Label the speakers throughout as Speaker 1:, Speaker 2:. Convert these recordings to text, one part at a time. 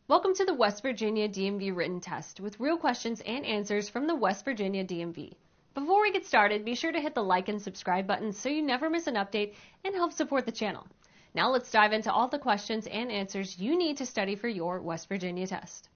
Speaker 1: Welcome to the West Virginia DMV written test with real questions and answers from the West Virginia DMV. Before we get started, be sure to hit the like and subscribe buttons so you never miss an update and help support the channel. Now let's dive into all the questions and answers you need to study for your West Virginia test.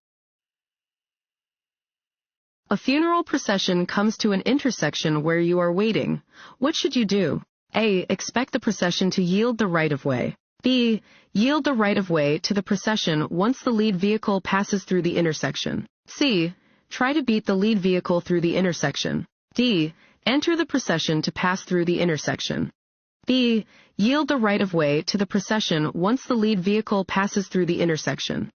Speaker 2: A funeral procession comes to an intersection where you are waiting. What should you do? A. Expect the procession to yield the right-of-way. B. Yield the right-of-way to the procession once the lead vehicle passes through the intersection. C. Try to beat the lead vehicle through the intersection. D. Enter the procession to pass through the intersection. B. Yield the right-of-way to the procession once the lead vehicle passes through the intersection.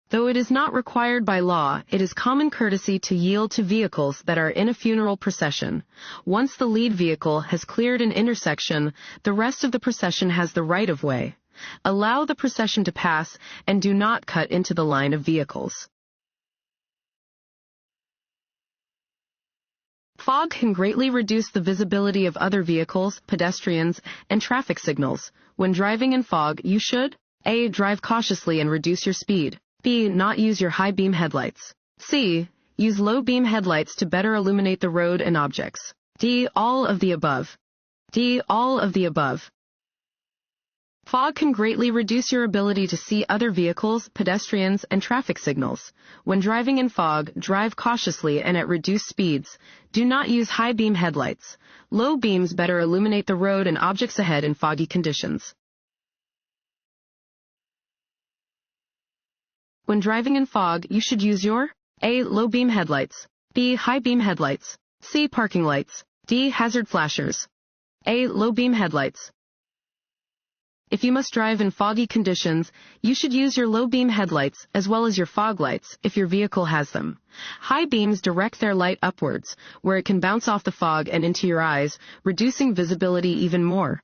Speaker 2: Though it is not required by law, it is common courtesy to yield to vehicles that are in a funeral procession. Once the lead vehicle has cleared an intersection, the rest of the procession has the right-of-way. Allow the procession to pass and do not cut into the line of vehicles. Fog can greatly reduce the visibility of other vehicles, pedestrians, and traffic signals. When driving in fog, you should A. Drive cautiously and reduce your speed. B. Not use your high beam headlights. C. Use low beam headlights to better illuminate the road and objects. D. All of the above. D. All of the above. Fog can greatly reduce your ability to see other vehicles, pedestrians, and traffic signals. When driving in fog, drive cautiously and at reduced speeds. Do not use high beam headlights. Low beams better illuminate the road and objects ahead in foggy conditions. When driving in fog, you should use your A. Low beam headlights. B. High beam headlights. C. Parking lights. D. Hazard flashers. A. Low beam headlights. If you must drive in foggy conditions, you should use your low beam headlights as well as your fog lights if your vehicle has them. High beams direct their light upwards, where it can bounce off the fog and into your eyes, reducing visibility even more.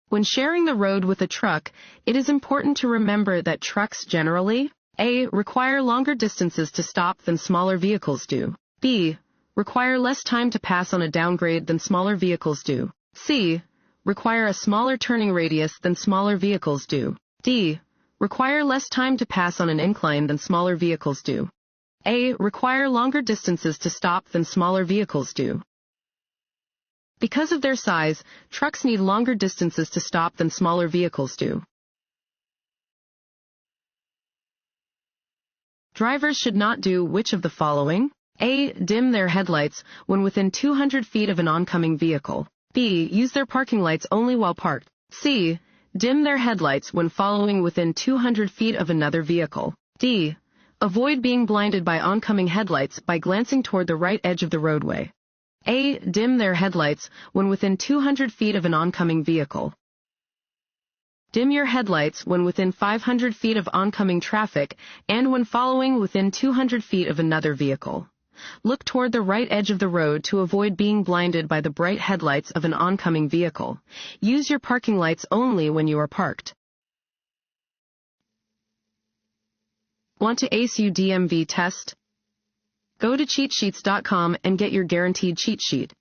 Speaker 2: When sharing the road with a truck, it is important to remember that trucks generally A. Require longer distances to stop than smaller vehicles do. B. Require less time to pass on a downgrade than smaller vehicles do. C. Require a smaller turning radius than smaller vehicles do. D. Require less time to pass on an incline than smaller vehicles do. A. Require longer distances to stop than smaller vehicles do. Because of their size, trucks need longer distances to stop than smaller vehicles do. Drivers should not do which of the following? A. Dim their headlights when within 200 feet of an oncoming vehicle. B. Use their parking lights only while parked. C. Dim their headlights when following within 200 feet of another vehicle. D. Avoid being blinded by oncoming headlights by glancing toward the right edge of the roadway. A. Dim their headlights when within 200 feet of an oncoming vehicle. Dim your headlights when within 500 feet of oncoming traffic and when following within 200 feet of another vehicle. Look toward the right edge of the road to avoid being blinded by the bright headlights of an oncoming vehicle. Use your parking lights only when you are parked. Want to ace your DMV test? Go to cheatsheets.com and get your guaranteed cheat sheet.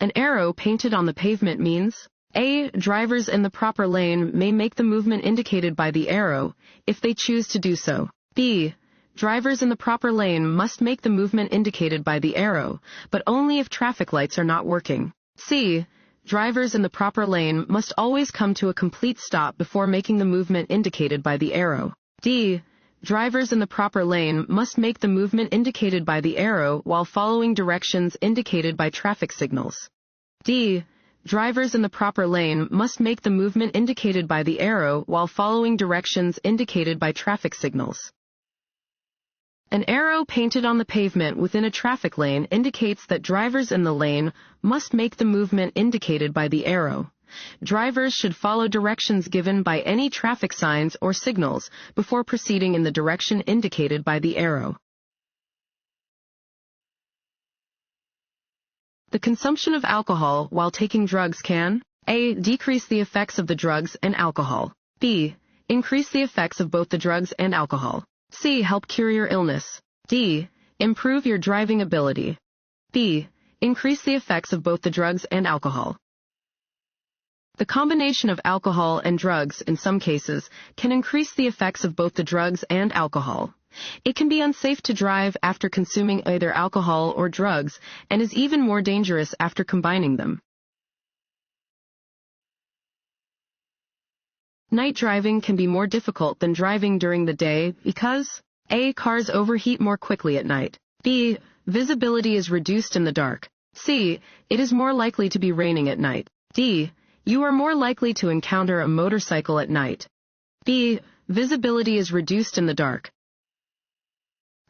Speaker 2: An arrow painted on the pavement means A. Drivers in the proper lane may make the movement indicated by the arrow, if they choose to do so. B. Drivers in the proper lane must make the movement indicated by the arrow, but only if traffic lights are not working. C. Drivers in the proper lane must always come to a complete stop before making the movement indicated by the arrow. D. Drivers in the proper lane must make the movement indicated by the arrow while following directions indicated by traffic signals. D. Drivers in the proper lane must make the movement indicated by the arrow while following directions indicated by traffic signals. An arrow painted on the pavement within a traffic lane indicates that drivers in the lane must make the movement indicated by the arrow. Drivers should follow directions given by any traffic signs or signals before proceeding in the direction indicated by the arrow. The consumption of alcohol while taking drugs can A. Decrease the effects of the drugs and alcohol. B. Increase the effects of both the drugs and alcohol. C. Help cure your illness. D. Improve your driving ability. B. Increase the effects of both the drugs and alcohol. The combination of alcohol and drugs, in some cases, can increase the effects of both the drugs and alcohol. It can be unsafe to drive after consuming either alcohol or drugs, and is even more dangerous after combining them. Night driving can be more difficult than driving during the day because A. Cars overheat more quickly at night. B. Visibility is reduced in the dark. C. It is more likely to be raining at night. D. You are more likely to encounter a motorcycle at night. B. Visibility is reduced in the dark.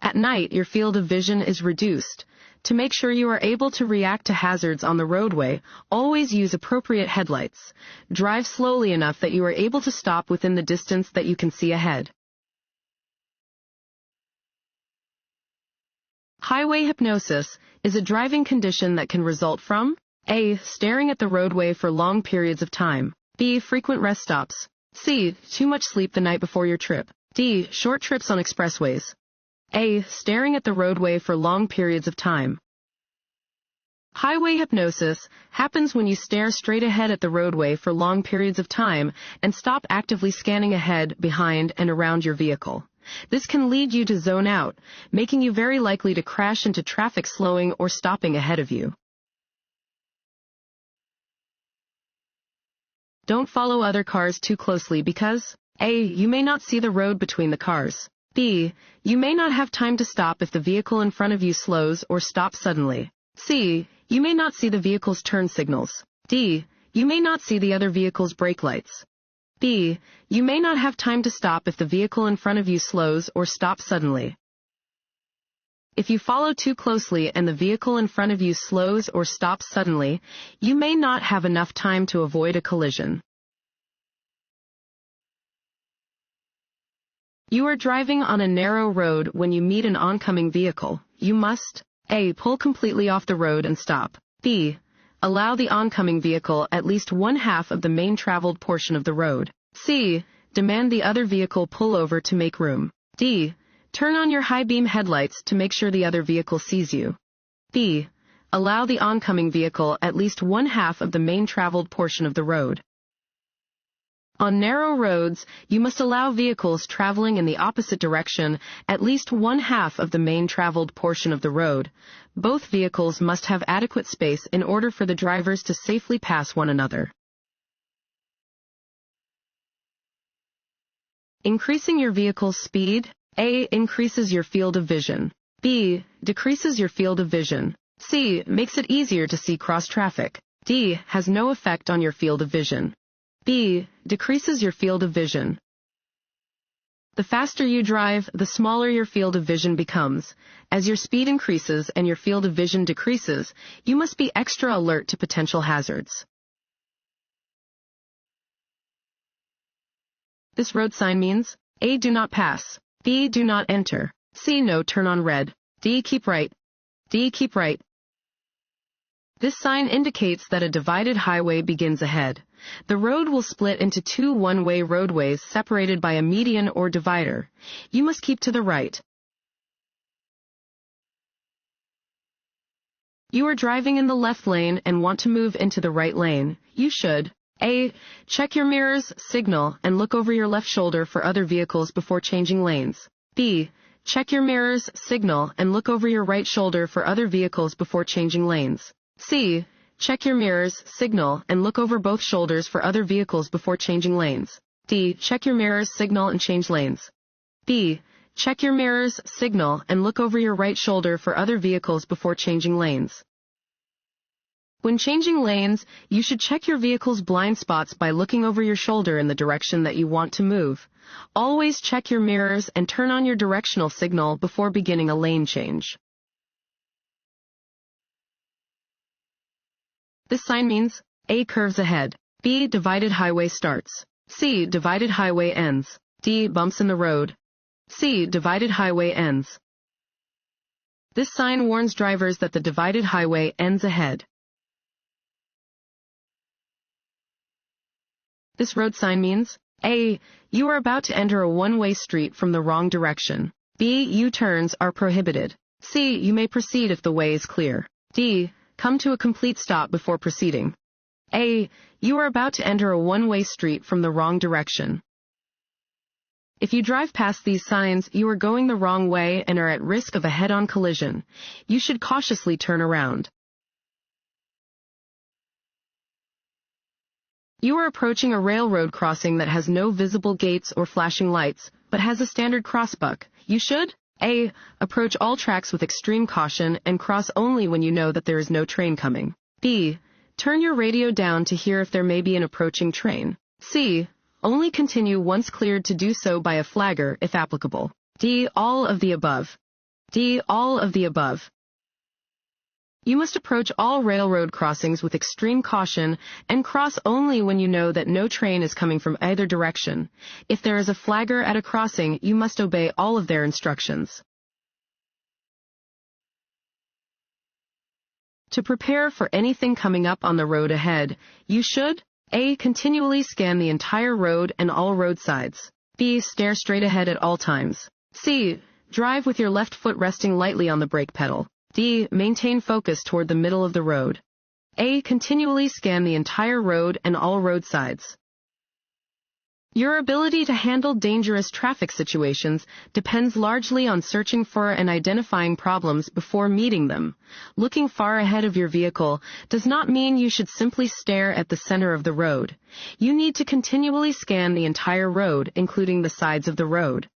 Speaker 2: At night, your field of vision is reduced. To make sure you are able to react to hazards on the roadway, always use appropriate headlights. Drive slowly enough that you are able to stop within the distance that you can see ahead. Highway hypnosis is a driving condition that can result from A. Staring at the roadway for long periods of time. B. Frequent rest stops. C. Too much sleep the night before your trip. D. Short trips on expressways. A. Staring at the roadway for long periods of time. Highway hypnosis happens when you stare straight ahead at the roadway for long periods of time and stop actively scanning ahead, behind, and around your vehicle. This can lead you to zone out, making you very likely to crash into traffic slowing or stopping ahead of you. Don't follow other cars too closely because A. You may not see the road between the cars. B. You may not have time to stop if the vehicle in front of you slows or stops suddenly. C. You may not see the vehicle's turn signals. D. You may not see the other vehicle's brake lights. B. You may not have time to stop if the vehicle in front of you slows or stops suddenly. If you follow too closely and the vehicle in front of you slows or stops suddenly, you may not have enough time to avoid a collision. You are driving on a narrow road when you meet an oncoming vehicle. You must A. Pull completely off the road and stop. B. Allow the oncoming vehicle at least one half of the main traveled portion of the road. C. Demand the other vehicle pull over to make room. D. Turn on your high beam headlights to make sure the other vehicle sees you. B. Allow the oncoming vehicle at least one half of the main traveled portion of the road. On narrow roads, you must allow vehicles traveling in the opposite direction at least one half of the main traveled portion of the road. Both vehicles must have adequate space in order for the drivers to safely pass one another. Increasing your vehicle's speed. A. Increases your field of vision. B. Decreases your field of vision. C. Makes it easier to see cross traffic. D. Has no effect on your field of vision. B. Decreases your field of vision. The faster you drive, the smaller your field of vision becomes. As your speed increases and your field of vision decreases, you must be extra alert to potential hazards. This road sign means A. Do not pass. B. Do not enter. C. No, turn on red. D. Keep right. D. Keep right. This sign indicates that a divided highway begins ahead. The road will split into two one-way roadways separated by a median or divider. You must keep to the right. You are driving in the left lane and want to move into the right lane. You should A. Check your mirrors, signal, and look over your left shoulder for other vehicles before changing lanes. B. Check your mirrors, signal, and look over your right shoulder for other vehicles before changing lanes. C. Check your mirrors, signal, and look over both shoulders for other vehicles before changing lanes. D. Check your mirrors, signal, and change lanes. B. Check your mirrors, signal, and look over your right shoulder for other vehicles before changing lanes. When changing lanes, you should check your vehicle's blind spots by looking over your shoulder in the direction that you want to move. Always check your mirrors and turn on your directional signal before beginning a lane change. This sign means A. Curves ahead. B. Divided highway starts. C. Divided highway ends. D. Bumps in the road. C. Divided highway ends. This sign warns drivers that the divided highway ends ahead. This road sign means A. You are about to enter a one-way street from the wrong direction. B. U-turns are prohibited. C. You may proceed if the way is clear. D. Come to a complete stop before proceeding. A. You are about to enter a one-way street from the wrong direction. If you drive past these signs, you are going the wrong way and are at risk of a head-on collision. You should cautiously turn around. You are approaching a railroad crossing that has no visible gates or flashing lights, but has a standard crossbuck. You should A. Approach all tracks with extreme caution and cross only when you know that there is no train coming. B. Turn your radio down to hear if there may be an approaching train. C. Only continue once cleared to do so by a flagger, if applicable. D. All of the above. D. All of the above. You must approach all railroad crossings with extreme caution and cross only when you know that no train is coming from either direction. If there is a flagger at a crossing, you must obey all of their instructions. To prepare for anything coming up on the road ahead, you should A. Continually scan the entire road and all roadsides. B. Stare straight ahead at all times. C. Drive with your left foot resting lightly on the brake pedal. D. Maintain focus toward the middle of the road. A. Continually scan the entire road and all roadsides. Your ability to handle dangerous traffic situations depends largely on searching for and identifying problems before meeting them. Looking far ahead of your vehicle does not mean you should simply stare at the center of the road. You need to continually scan the entire road, including the sides of the road.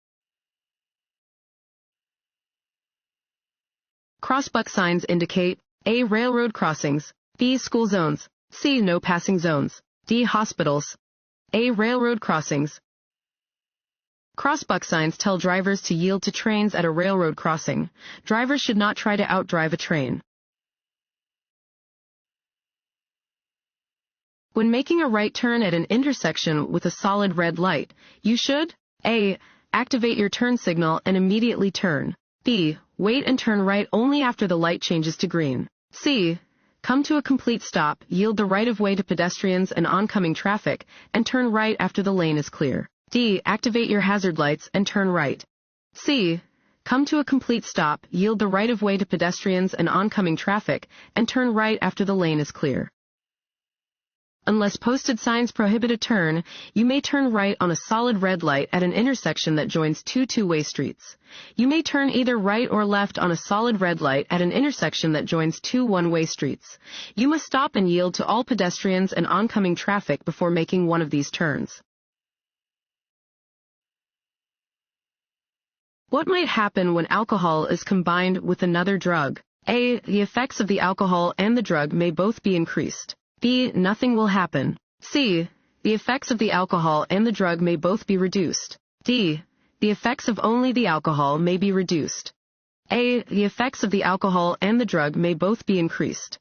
Speaker 2: Crossbuck signs indicate A. Railroad crossings, B. School zones, C. No passing zones, D. Hospitals. A. Railroad crossings. Crossbuck signs tell drivers to yield to trains at a railroad crossing. Drivers should not try to outdrive a train. When making a right turn at an intersection with a solid red light, you should A. Activate your turn signal and immediately turn. B. Wait and turn right only after the light changes to green. C. Come to a complete stop, yield the right-of-way to pedestrians and oncoming traffic, and turn right after the lane is clear. D. Activate your hazard lights and turn right. C. Come to a complete stop, yield the right-of-way to pedestrians and oncoming traffic, and turn right after the lane is clear. Unless posted signs prohibit a turn, you may turn right on a solid red light at an intersection that joins two two-way streets. You may turn either right or left on a solid red light at an intersection that joins two one-way streets. You must stop and yield to all pedestrians and oncoming traffic before making one of these turns. What might happen when alcohol is combined with another drug? A. The effects of the alcohol and the drug may both be increased. B. Nothing will happen. C. The effects of the alcohol and the drug may both be reduced. D. The effects of only the alcohol may be reduced. A. The effects of the alcohol and the drug may both be increased.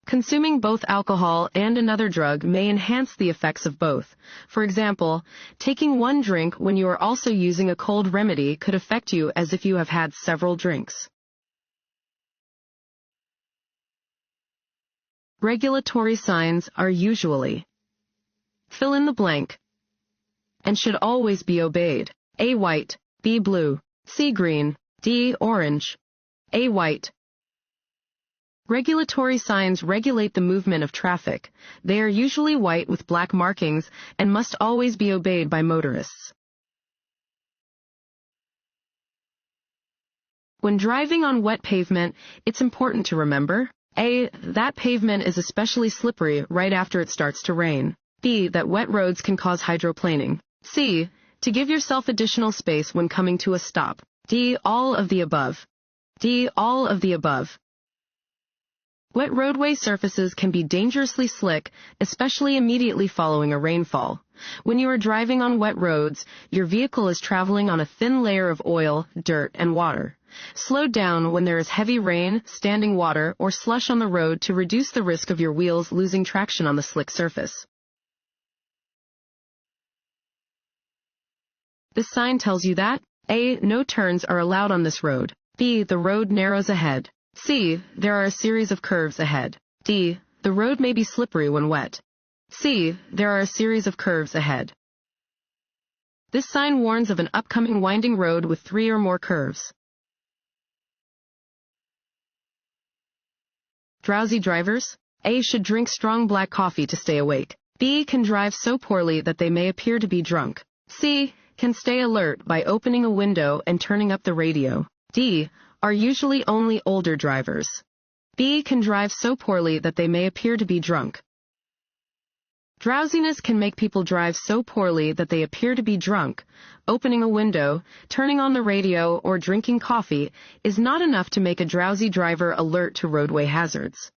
Speaker 2: Consuming both alcohol and another drug may enhance the effects of both. For example, taking one drink when you are also using a cold remedy could affect you as if you have had several drinks. Regulatory signs are usually fill in the blank and should always be obeyed. A. White, B. Blue, C. Green, D. Orange. A. White. Regulatory signs regulate the movement of traffic. They are usually white with black markings and must always be obeyed by motorists. When driving on wet pavement, it's important to remember A. That pavement is especially slippery right after it starts to rain. B. That wet roads can cause hydroplaning. C. To give yourself additional space when coming to a stop. D. All of the above. D. All of the above. Wet roadway surfaces can be dangerously slick, especially immediately following a rainfall. When you are driving on wet roads, your vehicle is traveling on a thin layer of oil, dirt, and water. Slow down when there is heavy rain, standing water, or slush on the road to reduce the risk of your wheels losing traction on the slick surface. This sign tells you that A. No turns are allowed on this road. B. The road narrows ahead. C. There are a series of curves ahead. D. The road may be slippery when wet. C. There are a series of curves ahead. This sign warns of an upcoming winding road with 3 or more curves. Drowsy drivers? A. Should drink strong black coffee to stay awake. B. Can drive so poorly that they may appear to be drunk. C. Can stay alert by opening a window and turning up the radio. D. Are usually only older drivers. B. Can drive so poorly that they may appear to be drunk. Drowsiness can make people drive so poorly that they appear to be drunk. Opening a window, turning on the radio, or drinking coffee is not enough to make a drowsy driver alert to roadway hazards.